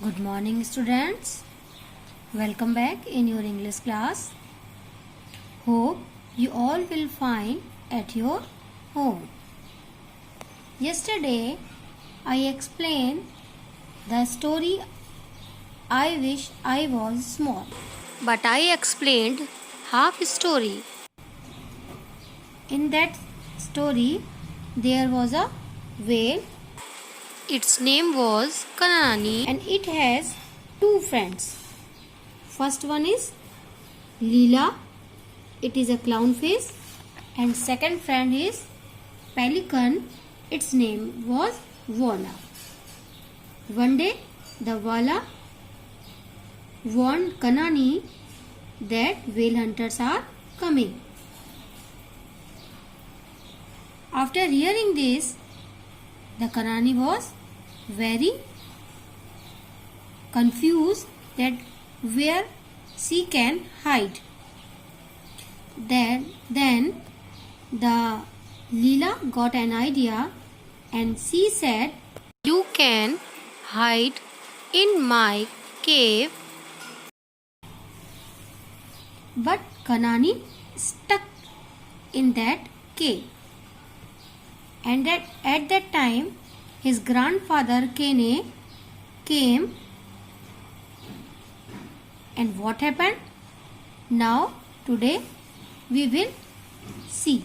Good morning, students. Welcome back in your English class. Hope you all will find at your home. Yesterday, I explained the story I Wish I Was Small. But I explained half story. In that story, there was a whale. Its name was Kanani and it has two friends. First one is Leela. It is a clown face. And second friend is Pelican. Its name was Wala. One day the Wala warned Kanani that whale hunters are coming. After hearing this, the Kanani was very confused that where she can hide. Then the Leela got an idea and she said, "You can hide in my cave." But Kanani stuck in that cave. And at that time, his grandfather Kene came. And what happened? Now, today, we will see.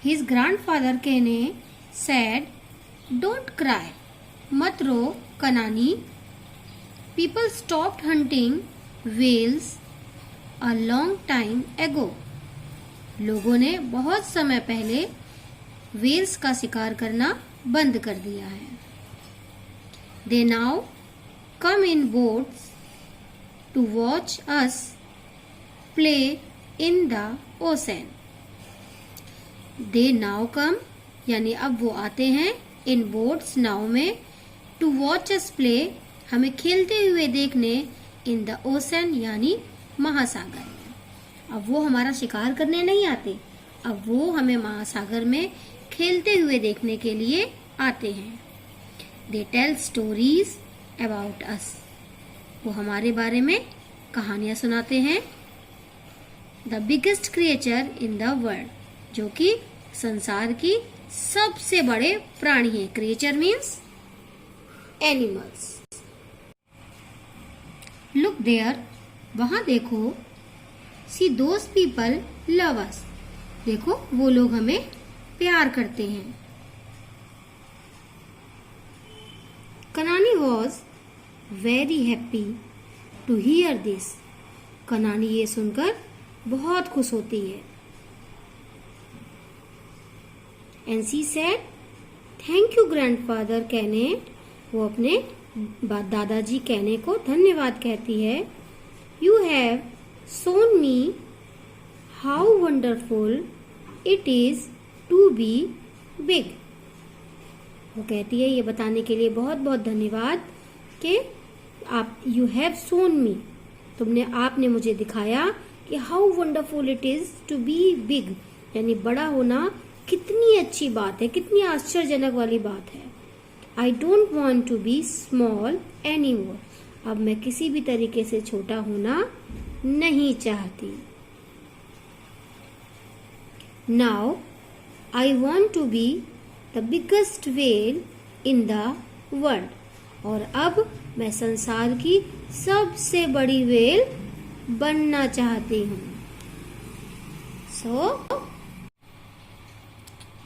His grandfather Kene said, "Don't cry, mat ro, Kanani. People stopped hunting whales a long time ago." लोगों ने बहुत समय पहले whales का शिकार करना बंद कर दिया है. They now come in boats to watch us play in the ocean. They now come यानी अब वो आते हैं in boats नाव में to watch us play हमें खेलते हुए देखने in the ocean यानी महासागर. अब वो हमारा शिकार करने नहीं आते, अब वो हमें महासागर में खेलते हुए देखने के लिए आते हैं. They tell stories about us. वो हमारे बारे में कहानियां सुनाते हैं. The biggest creature in the world, जो कि संसार की सबसे बड़े प्राणी हैं. Creature means animals. Look there, वहां देखो. See those people love us. देखो वो लोग हमें प्यार करते हैं. Kanani was very happy to hear this. Kanani ये सुनकर बहुत खुश होती है. And she said, "Thank you grandfather Kene." वो अपने दादाजी कहने को धन्यवाद कहती है. You have shown me how wonderful it is to be big. वो कहती है ये बताने के लिए बहुत बहुत धन्यवाद कि आप you have shown me आपने मुझे दिखाया कि how wonderful it is to be big यानी बड़ा होना कितनी अच्छी बात है, कितनी आश्चर्यजनक वाली बात है. I don't want to be small anymore. अब मैं किसी भी तरीके से छोटा होना नहीं चाहती. Now I want to be the biggest whale in the world. और अब मैं संसार की सबसे बड़ी व्हेल बनना चाहती हूँ. So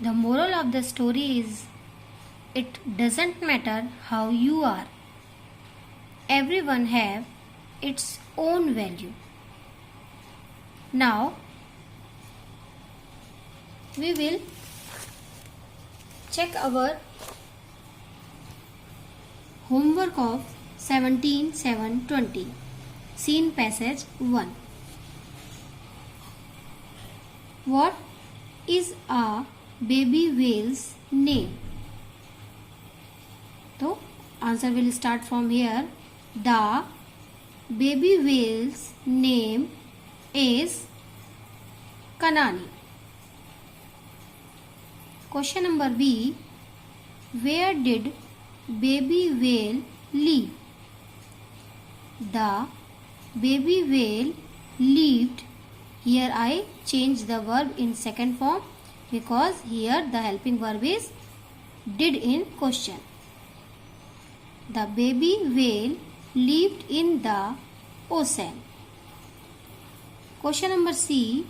the moral of the story is, it doesn't matter how you are. Everyone have its own value. Now we will check our homework of 17-7-20. Scene passage 1. What is a baby whale's name? So answer will start from here. The baby whale's name is Kanani. Question number B. Where did baby whale live? The baby whale lived. Here I change the verb in second form because here the helping verb is did in question. The baby whale lived in the ocean. Question number C.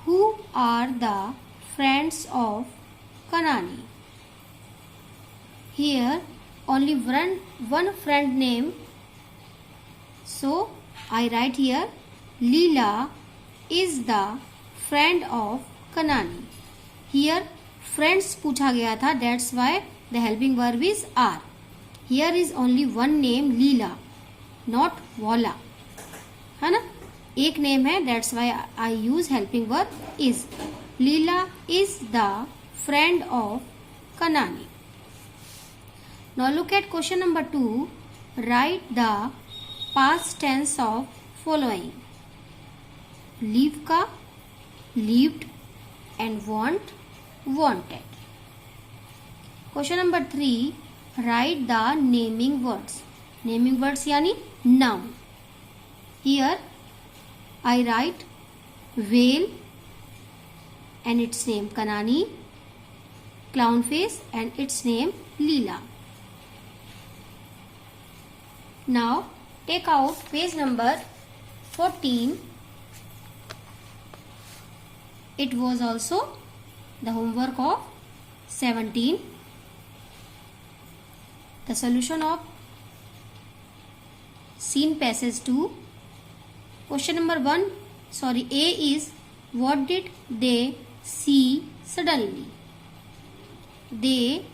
Who are the friends of Kanani? Here only one friend name. So I write here Leela is the friend of Kanani. Here friends पूछा गया था, that's why the helping verb is are. Here is only one name Leela, not Wala, है ना, एक name है, that's why I use helping verb is. Leela is the friend of Kanani. Now look at question number 2. Write the past tense of following. Live का lived and want wanted. Question number 3. Write the naming words. Naming words यानी noun. Here I write whale and its name Kanani, clown face and its name Leela. Now take out page number 14. It was also the homework of 17. The solution of scene passage 2. Question number 1, A is what did they see suddenly? They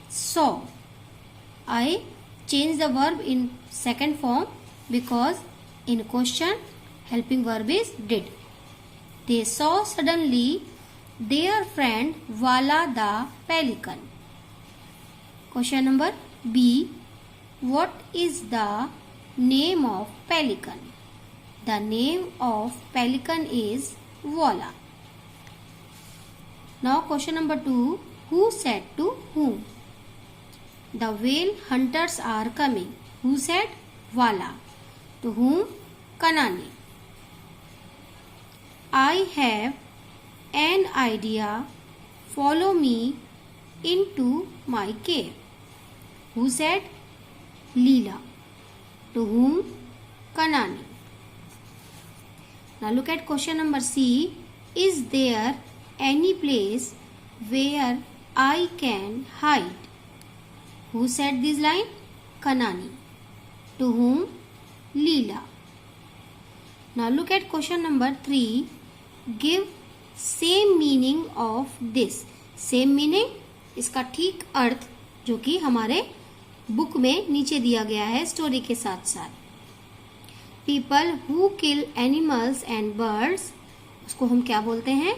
saw. I change the verb in second form because in question helping verb is did. They saw suddenly their friend Wala the pelican. Question number B. What is the name of pelican? The name of pelican is Wala. Now question number 2. Who said to whom? The whale hunters are coming. Who said? Wala. To whom? Kanani. I have an idea. Follow me into my cave. Who said? Leela. To whom? Kanani. Now look at question number C. Is there any place where I can hide? Who said this line? Kanani. To whom? Leela. Now look at question number 3. Give same meaning of this. Same meaning, इसका ठीक अर्थ जो कि हमारे book में नीचे दिया गया है स्टोरी के साथ साथ. People who kill animals and birds, उसको हम क्या बोलते हैं?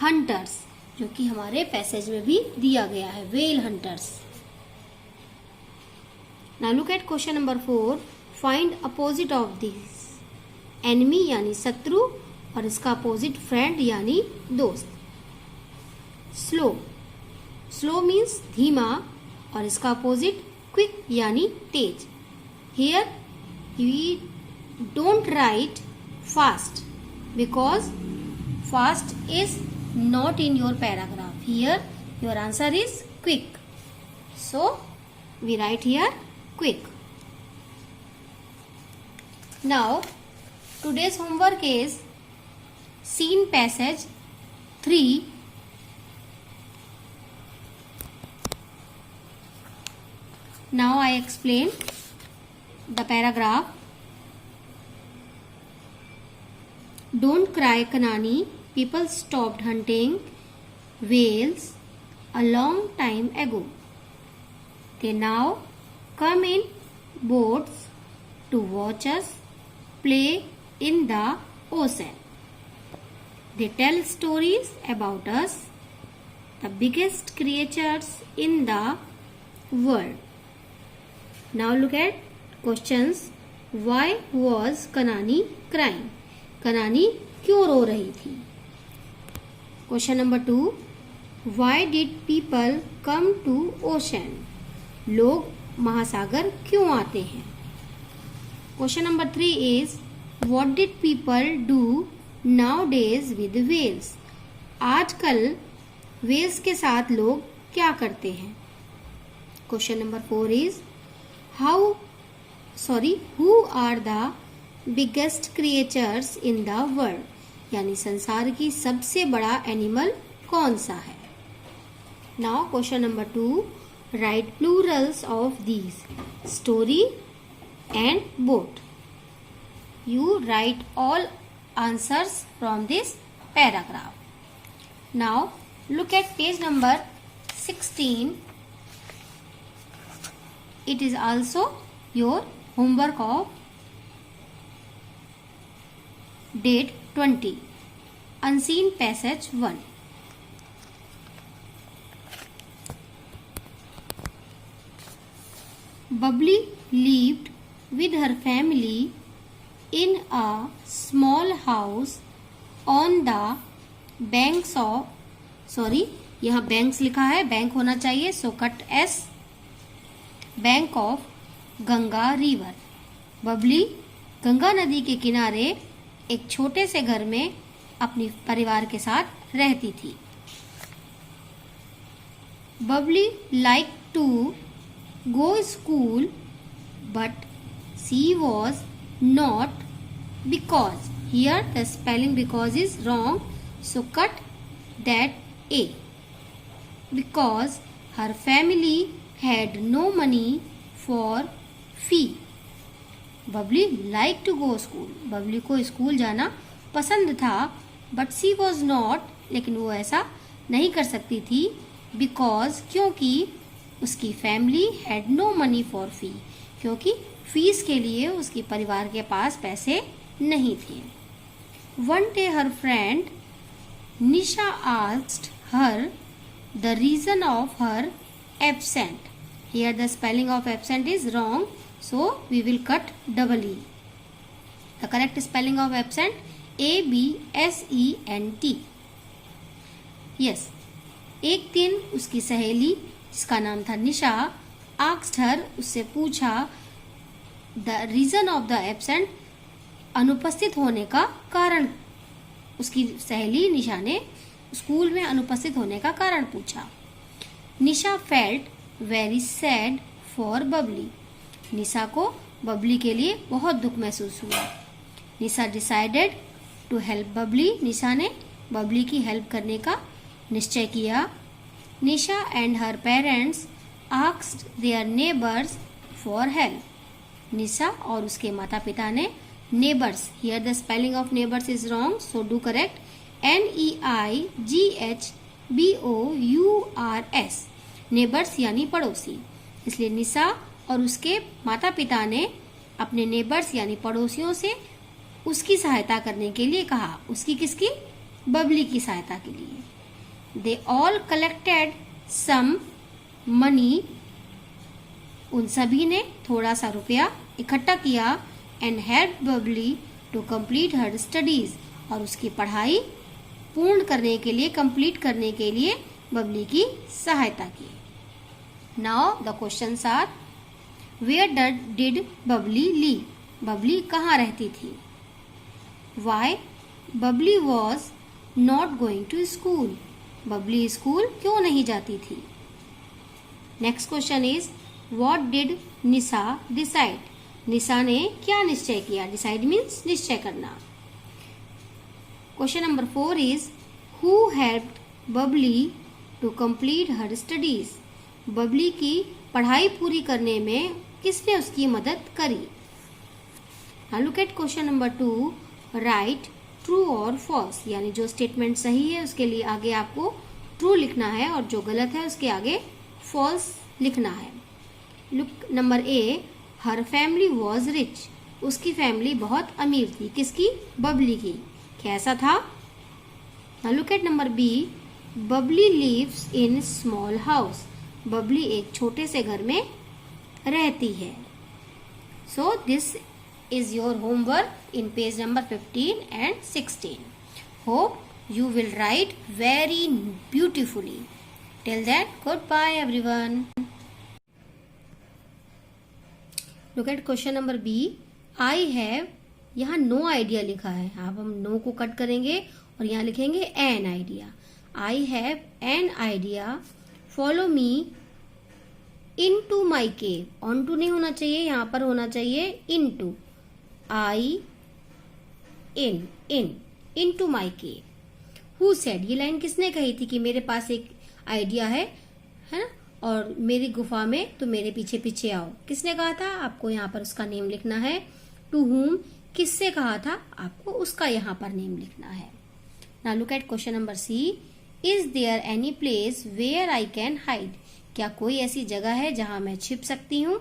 Hunters, जो कि हमारे पैसेज में भी दिया गया है, whale hunters. Now look at question number 4. Find opposite of this. Enemy यानी शत्रु और इसका अपोजिट फ्रेंड यानी दोस्त. स्लो. स्लो मीन्स धीमा और इसका अपोजिट क्विक यानी तेज. Here we don't write fast because fast is not in your paragraph. Here your answer is quick, so we write here quick. Now today's homework is scene passage 3. Now I explain the paragraph. Don't cry, Kanani. People stopped hunting whales a long time ago. They now come in boats to watch us play in the ocean. They tell stories about us, the biggest creatures in the world. Now look at questions. Why was Kanani crying? Kanani क्यों रो रही थी? Question number 2. Why did people come to ocean? लोग महासागर क्यों आते हैं? Question number 3 is what did people do nowadays with whales? आजकल whales के साथ लोग क्या करते हैं? Question number 4 is who are the biggest creatures in the world? यानी संसार की सबसे बड़ा एनिमल कौन सा है? Now question number 2, write plurals of these, story and boat. You write all answers from this paragraph. Now look at page number 16. It is also your homework of date 20. Unseen passage 1. Bubbly lived with her family in a small house on the banks of यहाँ banks लिखा है, bank होना चाहिए, so cut S. Bank of Ganga river. Babli Ganga नदी के किनारे एक छोटे से घर में अपनी परिवार के साथ रहती थी. Babli like to go school but she was not because. Here the spelling because is wrong, so cut that A. Because her family had no money for fee. Babli like to go school. Babli को school जाना पसंद था, but she was not, लेकिन वो ऐसा नहीं कर सकती थी, because क्योंकि उसकी family had no money for fee. क्योंकि फीस के लिए उसके परिवार के पास पैसे नहीं थे. One day her friend Nisha asked her the reason of her absent. Here the spelling of absent is wrong, so we will cut double E. The correct spelling of absent ABSENT. Yes. एक दिन उसकी सहेली जिसका नाम था निशा asked her, उससे पूछा the reason of the absent, अनुपस्थित होने का कारण. उसकी सहेली निशा ने स्कूल में अनुपस्थित होने का कारण पूछा. Nisha felt very sad for Babli. Nisha को बबली के लिए बहुत दुख महसूस हुआ. Nisha decided to help Babli. Nisha ने बबली की हेल्प करने का निश्चय किया. Nisha and her parents asked their neighbours for help. Nisha और उसके माता पिता ने neighbours, here the spelling of neighbours is wrong, so do correct. NEIGHBOURS, neighbours यानी पड़ोसी. इसलिए निशा और उसके माता पिता ने अपने नेबर्स यानी पड़ोसियों से उसकी सहायता करने के लिए कहा. उसकी किसकी? बबली की सहायता के लिए. They all collected some money. उन सभी ने थोड़ा सा रुपया इकट्ठा किया. And help Babli to complete her studies, और उसकी पढ़ाई पूर्ण करने के लिए, कंप्लीट करने के लिए बबली की सहायता की. Now the questions are, where did Babli live? Babli कहाँ रहती थी? Why Babli was not going to school? Babli school क्यों नहीं जाती थी? Next question is what did Nisha decide? Nisha ने क्या निश्चय किया? डिसाइड मीन्स निश्चय करना. Question number 4 is who helped Babli to complete her studies? Babli की पढ़ाई पूरी करने में किसने उसकी मदद करी? Now look at question number 2, right true और फॉल्स. यानी जो स्टेटमेंट सही है उसके लिए आगे आपको ट्रू लिखना है और जो गलत है उसके आगे फॉल्स लिखना है. Look number A, her family was rich. उसकी फैमिली बहुत अमीर थी. किसकी? बबली की. कैसा था? Look at number B, Babli lives in small house. Babli एक छोटे से घर में रहती है. So this is your homework in page number 15 and 16. Hope you will write very beautifully. Till then, goodbye everyone. Look at question number B. I have, यहाँ no idea लिखा है. अब हम no को कट करेंगे और यहाँ लिखेंगे an idea. I have an idea. Follow me into my cave. onto नहीं होना चाहिए, यहाँ पर होना चाहिए into. I into my cave. Who said? ये लाइन किसने कही थी कि मेरे पास एक आइडिया है ना, और मेरी गुफा में तो मेरे पीछे पीछे आओ. किसने कहा था? आपको यहाँ पर उसका नेम लिखना है. टू whom, किससे कहा था? आपको उसका यहाँ पर नेम लिखना है. Now look at question number C. Is there any place where I can hide? क्या कोई ऐसी जगह है जहां मैं छिप सकती हूँ?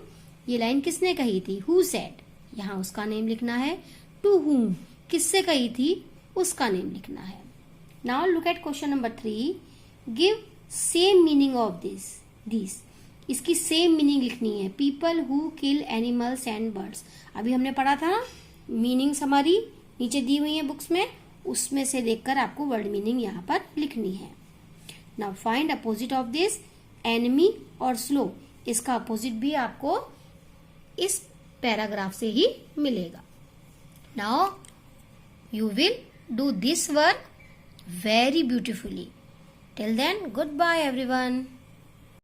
ये लाइन किसने कही थी? Who said? यहाँ उसका नेम लिखना है. To whom, किससे कही थी? उसका नेम लिखना है. Now look at question number 3. Give same meaning of these. इसकी सेम मीनिंग लिखनी है. People who kill animals and birds. अभी हमने पढ़ा था ना, मीनिंग्स हमारी नीचे दी हुई है बुक्स में, उसमें से देखकर आपको वर्ड मीनिंग यहाँ पर लिखनी है. Now find opposite of this. Enemy और स्लो, इसका अपोजिट भी आपको इस पैराग्राफ से ही मिलेगा. Now you will do this work very beautifully. Till then, goodbye everyone.